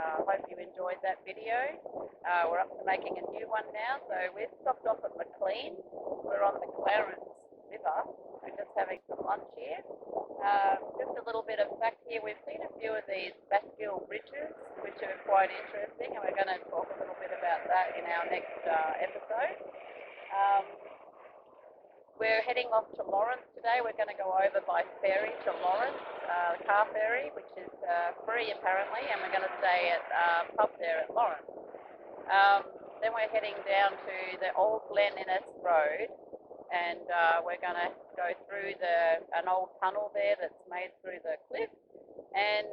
Hope you enjoyed that video. We're up to making a new one now. So we've stopped off at Maclean. We're on the Clarence River. We're just having some lunch here. Just a little bit of fact here. We've seen a few of these bascule bridges, which are quite interesting, and we're going to talk a little bit about that in our next episode. We're heading off to Lawrence today. We're going to go over by ferry to Lawrence, the car ferry, which is free apparently, and we're going to stay at pub there at Lawrence. Then we're heading down to the old Glen Innes Road, and we're going to go through an old tunnel there that's made through the cliff, and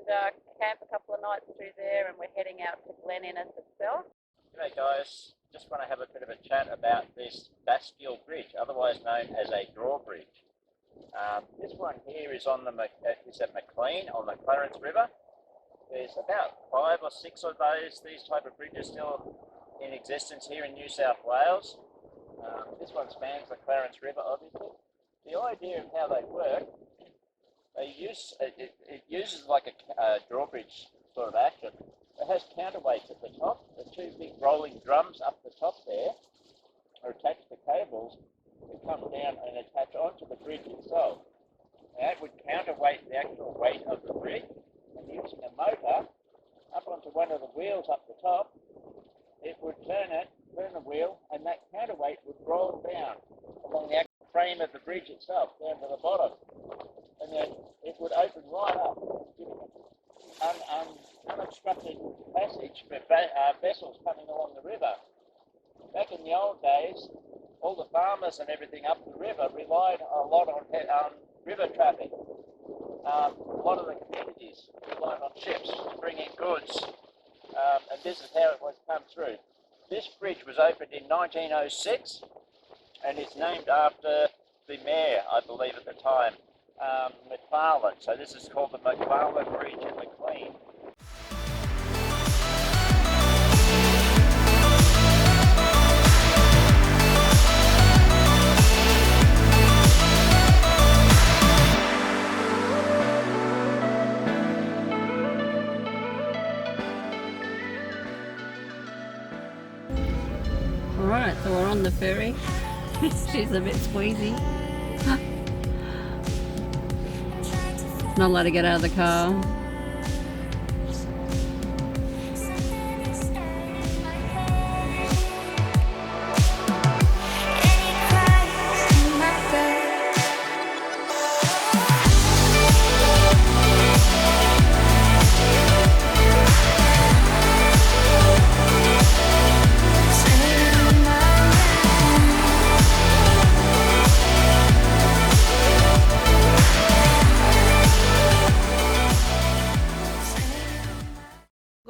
camp a couple of nights through there, and we're heading out to Glen Innes itself. G'day guys, just want to have a bit of a chat about this bascule bridge, otherwise known as a drawbridge. This one here is at Maclean on the Clarence River. There's about 5 or 6 of these type of bridges still in existence here in New South Wales. This one spans the Clarence River, obviously. The idea of how they work, it uses like a drawbridge sort of action. It has counterweights at the top. The 2 big rolling drums up the top there are attached to cables that come down and attach onto the bridge itself. Now, that would counterweight the actual weight of the bridge, and using a motor up onto one of the wheels up the top, it would turn the wheel, and that counterweight would roll down along the actual frame of the bridge itself, down to the bottom. And then it would open right up, giving unobstructed passage for vessels coming along the river. Back in the old days, all the farmers and everything up the river relied a lot on river traffic. A lot of the communities relied on ships to bring in goods, and this is how it was come through. This bridge was opened in 1906, and it's named after the mayor, I believe at the time, Maclean. So this is called the Maclean Bridge in Maclean. Alright, so we're on the ferry. She's a bit squeezy. Not allowed to get out of the car.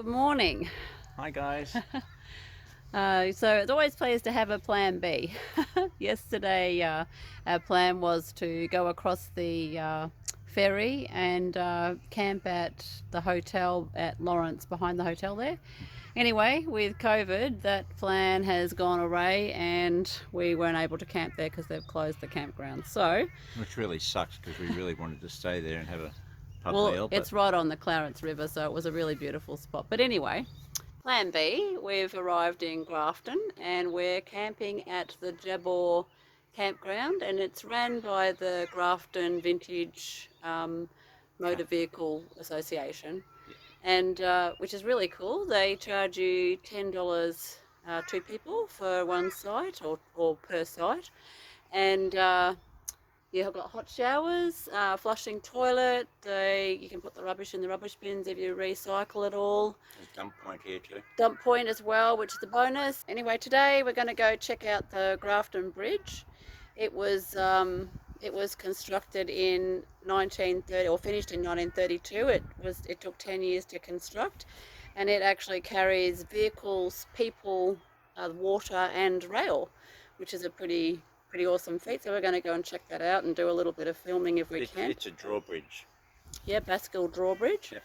Morning. Hi guys. So it's always pleased to have a plan B. Yesterday our plan was to go across the ferry and camp at the hotel at Lawrence, behind the hotel there. Anyway, with COVID, that plan has gone away and we weren't able to camp there because they've closed the campground. So, which really sucks because we really wanted to stay there and have a well, it's right on the Clarence River, so it was a really beautiful spot. But anyway, plan B, we've arrived in Grafton and we're camping at the Jabor campground, and it's ran by the Grafton Vintage Motor Vehicle Association, and which is really cool. They charge you $10 two people for one site or per site, and you've got hot showers, flushing toilet, you can put the rubbish in the rubbish bins if you recycle it all. There's dump point here too. Dump point as well, which is a bonus. Anyway, today we're going to go check out the Grafton Bridge. It was constructed in 1930, or finished in 1932. It took 10 years to construct, and it actually carries vehicles, people, water and rail, which is a pretty awesome feat. So we're going to go and check that out and do a little bit of filming if we can. It's a drawbridge. Yeah, bascule drawbridge. Yep.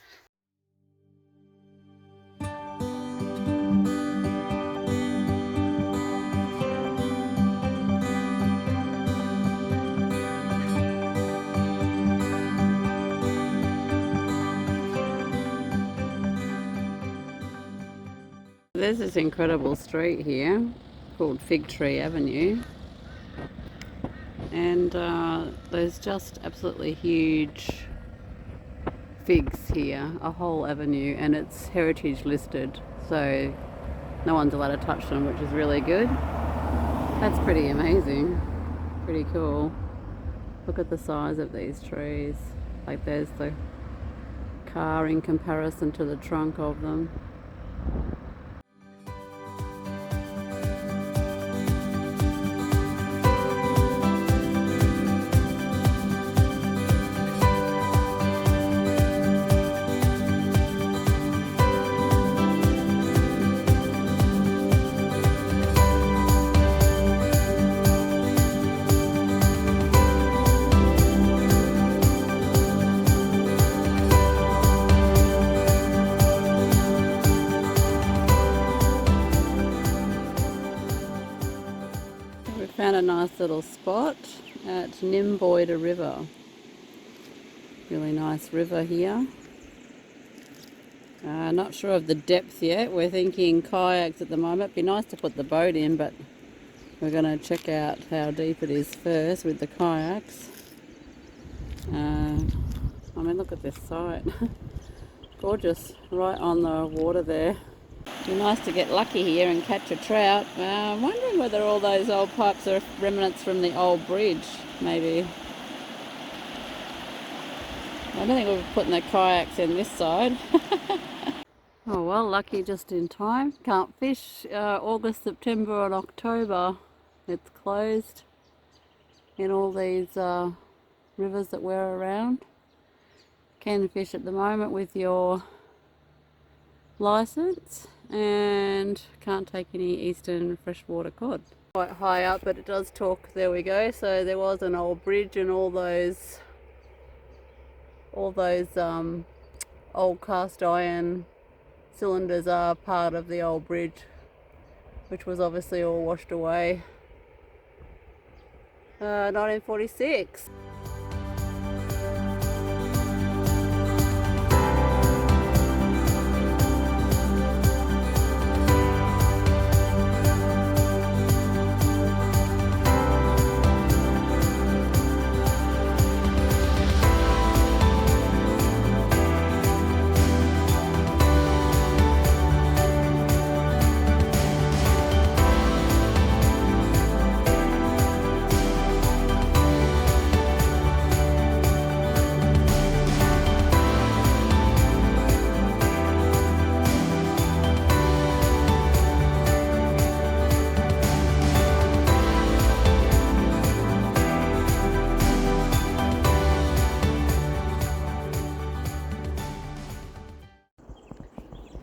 there's this incredible street here called Fig Tree Avenue, and there's just absolutely huge figs here, a whole avenue, and it's heritage listed, so no one's allowed to touch them, which is really good. That's pretty amazing, pretty cool. Look at the size of these trees. Like, there's the car in comparison to the trunk of them. Found a nice little spot at Nymboida River. Really nice river here. Not sure of the depth yet. We're thinking kayaks at the moment. It'd be nice to put the boat in, but we're going to check out how deep it is first with the kayaks. I mean, look at this site. Gorgeous, right on the water there. Be nice to get lucky here and catch a trout. I'm wondering whether all those old pipes are remnants from the old bridge, maybe. I don't think we'll be putting the kayaks in this side. Oh well, lucky just in time. Can't fish August, September and October. It's closed in all these rivers that we're around. Can fish at the moment with your license, and can't take any eastern freshwater cod. Quite high up, but it does talk. There we go. So there was an old bridge, and all those old cast iron cylinders are part of the old bridge, which was obviously all washed away. 1946.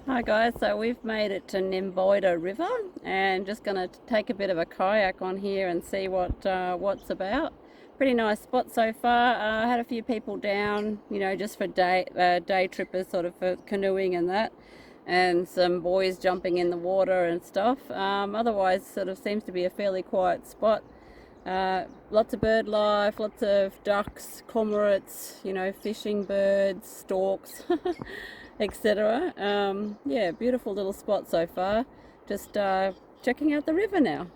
Hi guys, so we've made it to Nymboida River and just going to take a bit of a kayak on here and see what's about. Pretty nice spot so far. Had a few people down, you know, just for day trippers, sort of for canoeing and that, and some boys jumping in the water and stuff. Otherwise, sort of seems to be a fairly quiet spot. Lots of bird life, lots of ducks, cormorants, you know, fishing birds, storks, etc. Yeah, beautiful little spot so far. Just checking out the river now.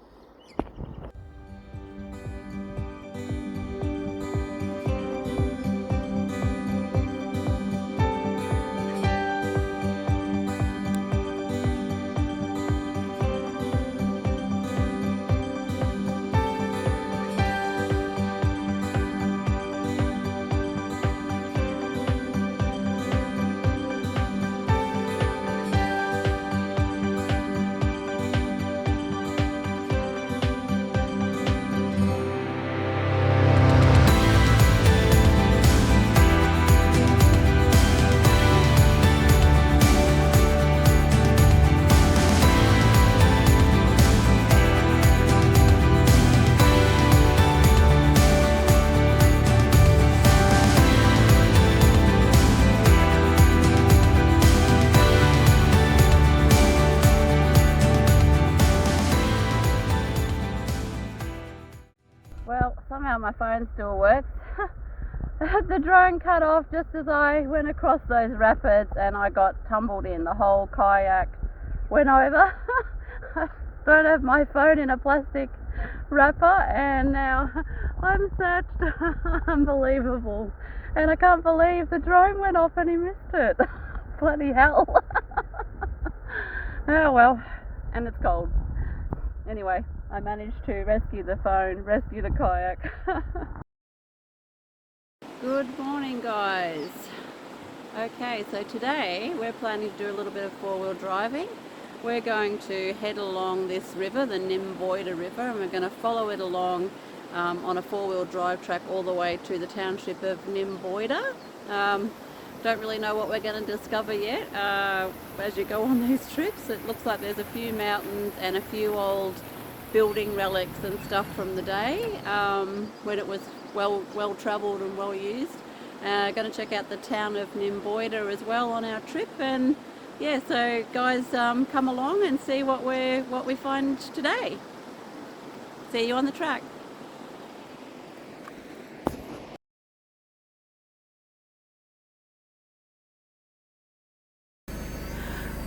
Well, somehow my phone still works. The drone cut off just as I went across those rapids and I got tumbled in. The whole kayak went over. I don't have my phone in a plastic wrapper and now I'm searched. Unbelievable. And I can't believe the drone went off and he missed it. Bloody hell. Oh well, and it's cold. Anyway, I managed to rescue the phone, rescue the kayak. Good morning, guys. Okay, so today we're planning to do a little bit of four-wheel driving. We're going to head along this river, the Nymboida River, and we're going to follow it along on a four-wheel drive track all the way to the township of Nymboida. Don't really know what we're going to discover yet. As you go on these trips, it looks like there's a few mountains and a few old building relics and stuff from the day when it was well travelled and well used. Going to check out the town of Nymboida as well on our trip, and yeah, so guys, come along and see what we find today. See you on the track.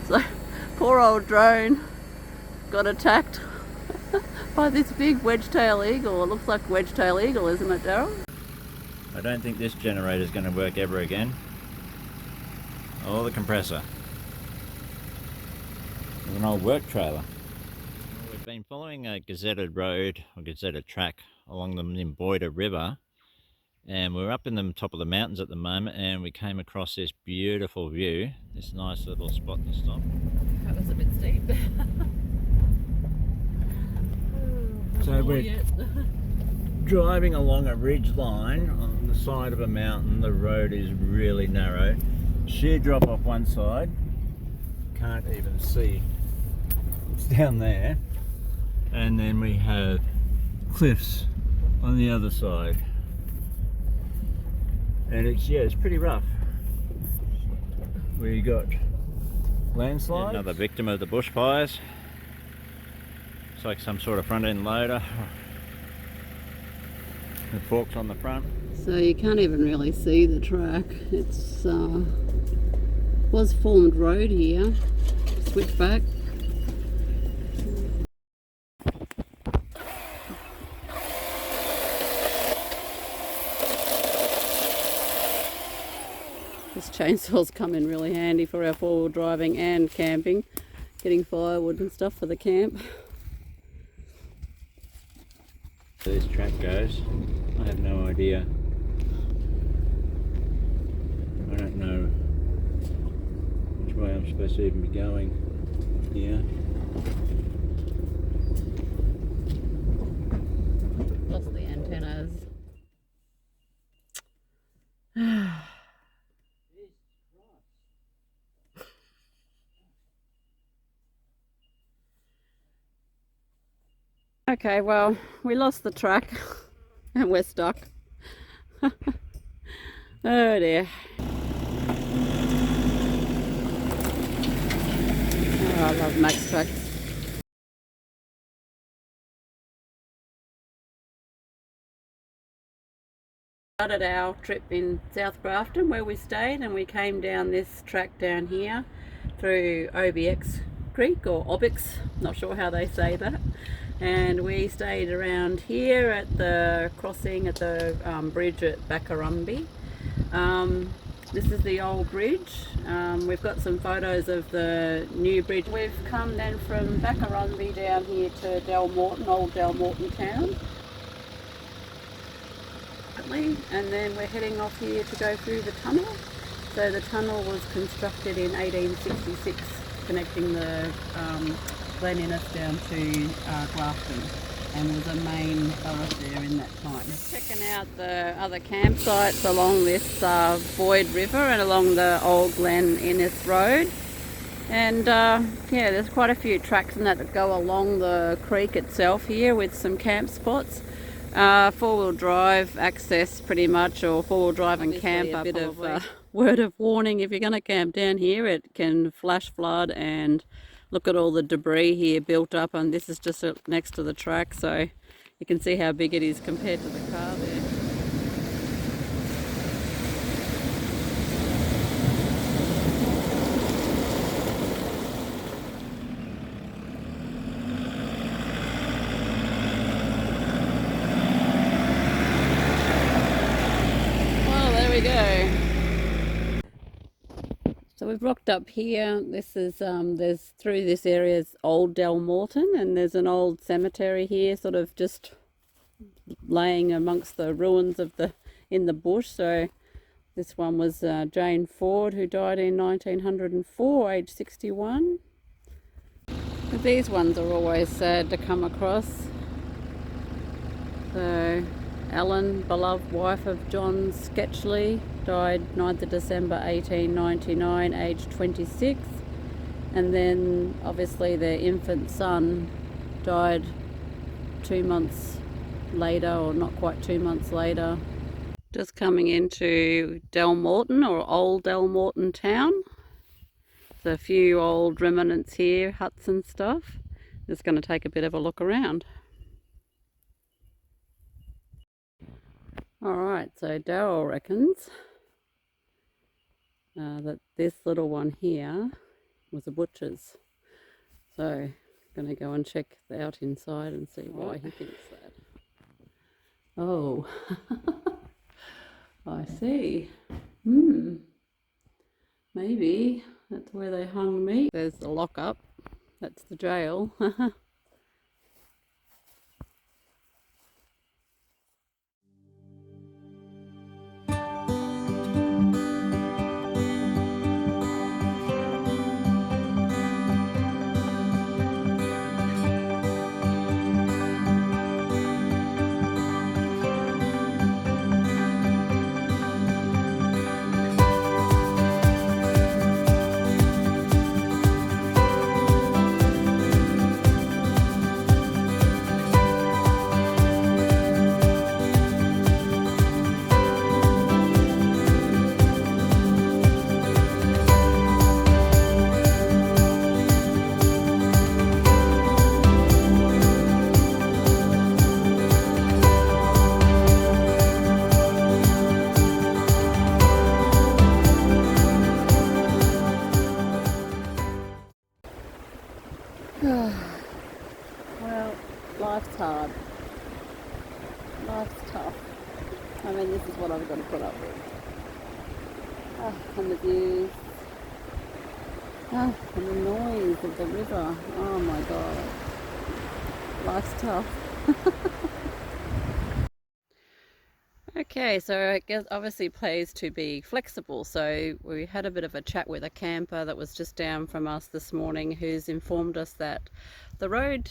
So poor old drone got attacked by this big wedge-tail eagle. It looks like wedge-tail eagle, isn't it, Daryl? I don't think this generator is going to work ever again. Or the compressor. There's an old work trailer. We've been following a gazetted road, or gazetted track, along the Nymboida River, and we're up in the top of the mountains at the moment, and we came across this beautiful view, this nice little spot to stop. That was a bit steep. So we're driving along a ridge line on the side of a mountain. The road is really narrow. Sheer drop off one side. Can't even see. It's down there. And then we have cliffs on the other side. And it's pretty rough. We got landslides. Another victim of the bushfires. It's like some sort of front end loader. The forks on the front. So you can't even really see the track. It's was formed road here. Switch back. This chainsaw's come in really handy for our four-wheel driving and camping, getting firewood and stuff for the camp. This track goes, I have no idea. I don't know which way I'm supposed to even be going here. Lost the antennas. Okay, well, we lost the track and we're stuck. Oh dear. Oh, I love Max tracks. Started our trip in South Grafton where we stayed, and we came down this track down here through OBX Creek, or Obix, not sure how they say that. And we stayed around here at the crossing at the bridge at Bakarumbi. This is the old bridge. We've got some photos of the new bridge. We've come then from Bakarumbi down here to Delmorton, old Delmorton town. And then we're heading off here to go through the tunnel. So the tunnel was constructed in 1866, connecting the Glen Innes down to Grafton, and was a main thoroughfare in that time. Checking out the other campsites along this Boyd River and along the old Glen Innes Road. And yeah, there's quite a few tracks and that go along the creek itself here with some camp spots. Four-wheel drive access pretty much, or four-wheel drive and camp. A bit of word of warning, if you're going to camp down here, it can flash flood, and look at all the debris here built up, and this is just next to the track, so you can see how big it is compared to the car there. So we've rocked up here. This is there's through this area is old Delmorton, and there's an old cemetery here, sort of just laying amongst the ruins of in the bush. So this one was Jane Ford, who died in 1904, aged 61. But these ones are always sad to come across. So Ellen, beloved wife of John Sketchley, died 9th of December 1899, aged 26. And then obviously their infant son died 2 months later, or not quite 2 months later. Just coming into Delmorton, or old Delmorton town. There's a few old remnants here, huts and stuff. Just going to take a bit of a look around. Alright, so Daryl reckons that this little one here was a butcher's. So, going to go and check out inside and see why he thinks that. Oh, I see. Maybe that's where they hung meat. There's the lockup. That's the jail. Well, life's hard. Life's tough. I mean, this is what I've got to put up with. And the views. And the noise of the river. Oh my god. Life's tough. Okay, so I guess obviously pays to be flexible. So we had a bit of a chat with a camper that was just down from us this morning, who's informed us that the road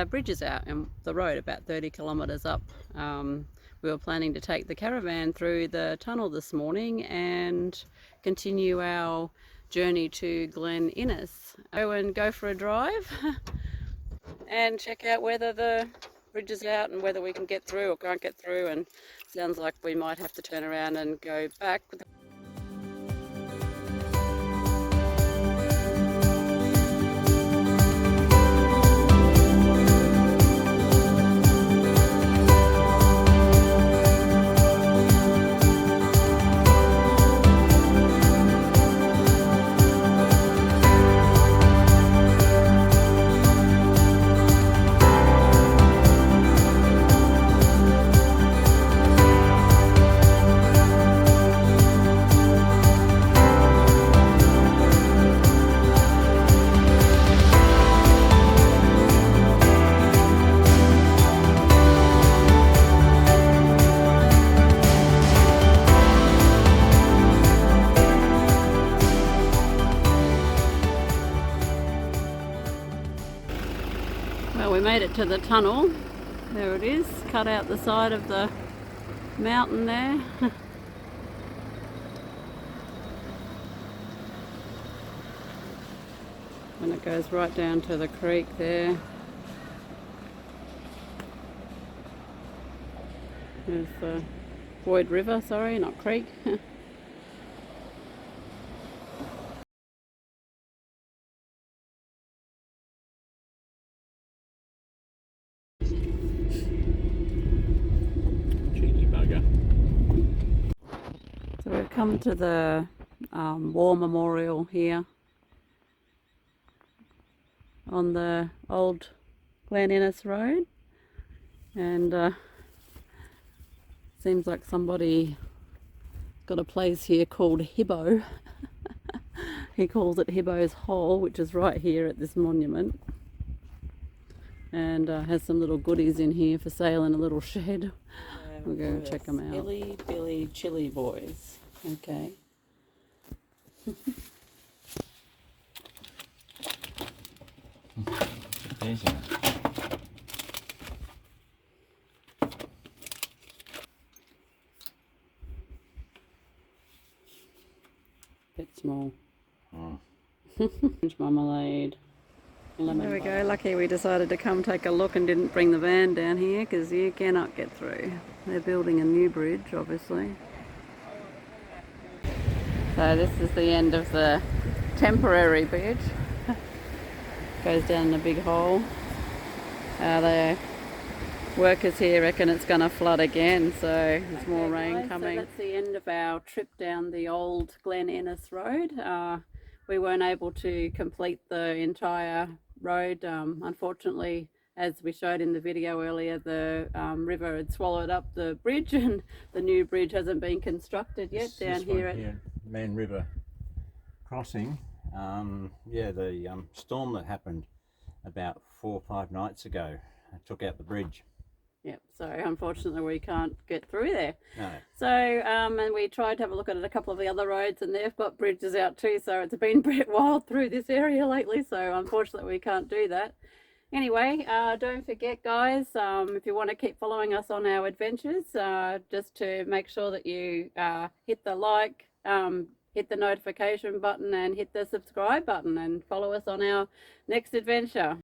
bridge is out, and the road about 30 kilometres up. We were planning to take the caravan through the tunnel this morning and continue our journey to Glen Innes. Go for a drive and check out whether the bridge is out and whether we can get through or can't get through, and sounds like we might have to turn around and go back. Well, we made it to the tunnel. There it is, cut out the side of the mountain there. And it goes right down to the creek there. There's the Boyd River, sorry, not creek. So we've come to the war memorial here on the old Glen Innes Road, and seems like somebody got a place here called Hibbo. He calls it Hibbo's Hole, which is right here at this monument. And has some little goodies in here for sale in a little shed. We'll go check them out. Illy Billy Chili Boys. Okay. Easy. Bit small. Orange marmalade. Lemon there we go. Lucky we decided to come take a look and didn't bring the van down here because you cannot get through. They're building a new bridge, obviously. So this is the end of the temporary bridge. Goes down in a big hole. The workers here reckon it's going to flood again, so there's more rain coming. So that's the end of our trip down the old Glen Innes Road. We weren't able to complete the entire road. Unfortunately, as we showed in the video earlier, the river had swallowed up the bridge and the new bridge hasn't been constructed yet down here at Man River crossing. The storm that happened about 4 or 5 nights ago took out the bridge. Yep, so unfortunately we can't get through there. No. So, and we tried to have a look at a couple of the other roads and they've got bridges out too, so it's been a bit wild through this area lately, so unfortunately we can't do that. Anyway, don't forget guys, if you want to keep following us on our adventures, just to make sure that you hit the like, hit the notification button and hit the subscribe button and follow us on our next adventure.